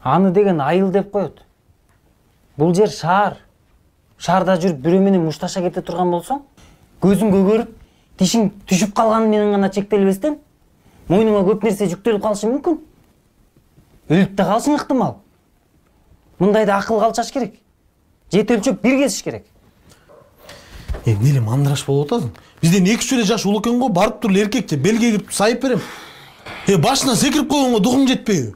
Аны деген айыл деп коет. Бул жер шаар. Шаарда жүрүп бирөө менен мушташа кете турган болсоң, көзүң көгөрүп, тишиң түшүп калганы менен гана чектелбестен, мойнуңа көп нерсе жүктөлүп калышы мүмкүн. Өлүп да калышың ыктымал. Мындайда акыл калчаш керек. Жет өлчөп бир кесиш керек. Эмне эле мандыраш болуп атасың? Бизден 2-3 эле жаш улуу экен го, барып туруп эркекче белге кирип сайып берем. Башына секирип койгонго дугуң жетпейби?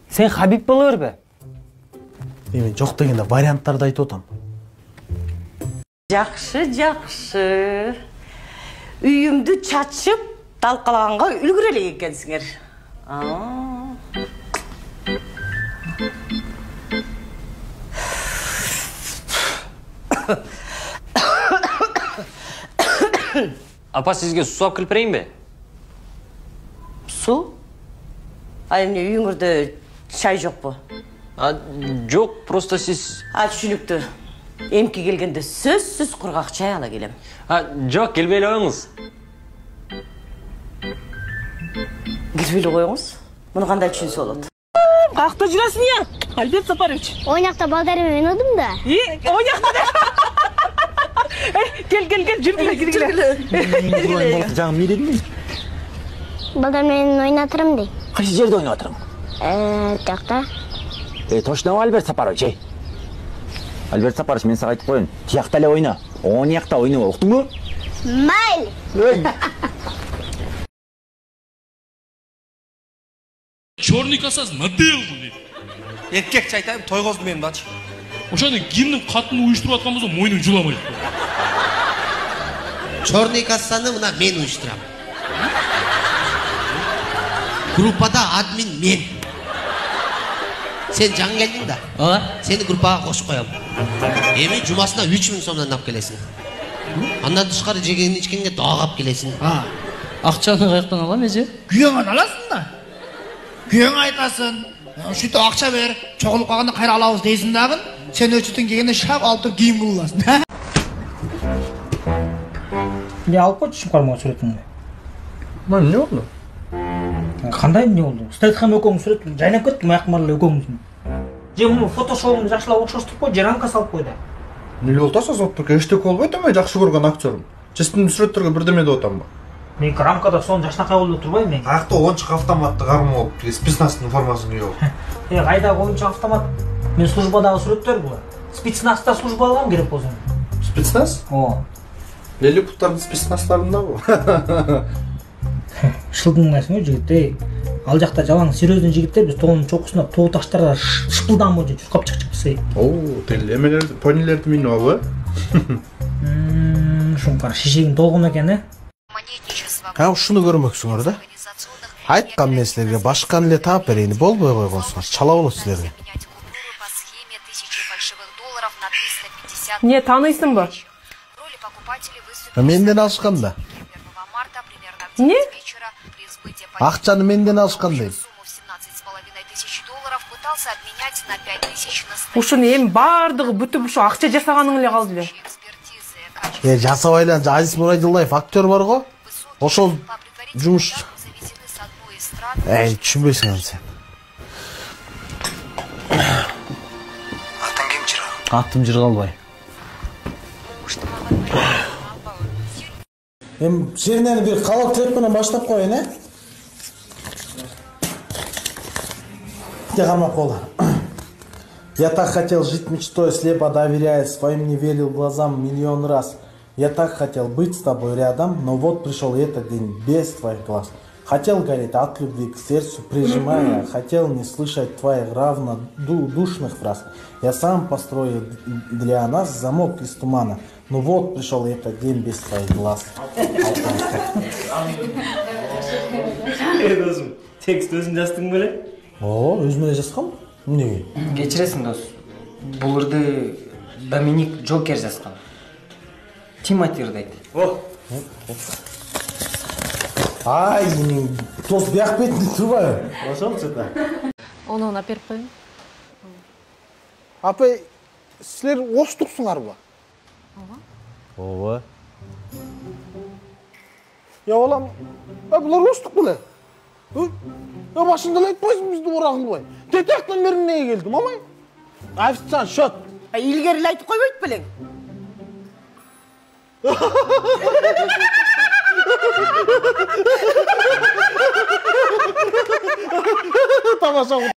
Сен Хабиб боло бербе. Мен жок дегенде варианттарды айтып атам. Жакшы. Үйүмдү чачып, талкалаганга үлгүрө элек экенсиңер. Апа, сизге суу алып келип берейинби? Суу? Эмне үйүңөрдө чай жокпу? Жок, просто сиз... Түшүнүктүү. Эмки келгенде сөзсүз кургак чай ала келем. Жок, келбей эле коюңуз. Келбей эле коюңуз? Муну кандай түшүнсө болот? Каякта жүрөсүң я? Альберт Сапарович. Ойнакта балдарым ойнодум да. Ойнакта да. Кел, киргиле. Жаңы эмне дедиң? Балдар менен ойнатырым дей. Кайсы жерде ойнап атырың? Тиякта. Точно Альберт Сапарович. Альберт Сапарович, мен сага айтып коеюн. Тиякта эле ойна. Оң якта ойноба, уктуңбу? Майли. Черный косас надел бұл. Еркекче айтайын, тойгозду мен бачы. Ошаны кимдин катын уюштуруп аткан болсо мойнуң жуламайт. Черный косаны мына мен уюштурам. Группада админ мен. Сен жаңы келдің да? Сени группаға кошуп коем. Эми жумасына 3000 сомдон алып келесиң. Андан тышкары жеген ичкенге дагы алып келесиң. Акчаны каяктан алам эже? Күйөөңөн аласың да. Күйөөңө айтасың. Ушинтип акча бер, чогулуп калганда кайра алабыз дейсиң дагы. Сен өчүтүн келгенде шап алып туруп кийим кыласың. Не алып койчу кармага сүрөтүңдү? Эмне болду? Кандай эмне болду? Статхам экөөңүз сүрөт жайнап кетти, маякмар эле экөөңүздүн. Же муну фотошоуну жакшылап окшоштуруп кой, же рамка салып кой да. Эмне болуп атасыз отурка? Эчтеке болбойт эме, жакшы көргөн актерим. Честин сүрөттөргө бирдеме деп атамбы? Мен рамкада сонун жакшынакай болуп турбайбы мен? Каякта оюнчук автоматты кармоо болуп, спецназтын формасын кийип алып. Кайдагы оюнчук автомат? Мен службадагы сүрөттөр бул. Спецназда служба алгам керек болсо. Спецназ? Лилипуттардын спецназдарындабы? Шылдыңдайсың жигит. Ал жакта жалаң серьезный жигиттер, биз тоонун чокусуна тоо таштарга шыкылдан боюнча чуркап чыкпысы. Тел эмелерди, понилерди минип албы? Ушункар шишегиң толгон экен, Ушуну көрмөксүңөр да. Айткан мен силерге башканы эле таап берейин, болбой койгонсуңар, чала болот силерге. Не, тааныйсыңбы? Менден алышкан да. Не? Акчаны менден алышкан дейм. Ушуну эми баардыгы бүтүп ушу акча жасаганың эле калды эле. Жасабай эле Азиз Мурадилдаев актер бар го. Ошол жумуш. Түшүнбөйсүң аны сен. Аттан ким жыра? Аттым жыргалбай. Жеринен бир калак треп менен баштап коеюн, Кармап кола. Я так хотел жить мечтой, слепо доверяя, своим не верил глазам миллион раз. Я так хотел быть с тобой рядом, но вот пришел этот день без твоих глаз. Хотел гореть от любви к сердцу, прижимая, хотел не слышать твоих равнодушных фраз. Я сам построил для нас замок из тумана, но вот пришел этот день без твоих глаз. Текст өзүң жаздың беле? Өзүм эле жазгам. Эмнеге? Кечиресиң дос. Бул ырды Доминик Джокер жазган. Тимоти ырдайт. Дос бияк бетинде турбайбы? Ошолчу да. Onu берип коеюн. Апай, силер оштуксуңарбы? Ооба. Я балам, булар оштук беле? Башында эле айтпайсың бизди ора кылбай. Тетектен бери эмнеге келди, мамай? Официант, счет. Илгери эле айтып койбойт белең. Тамаша.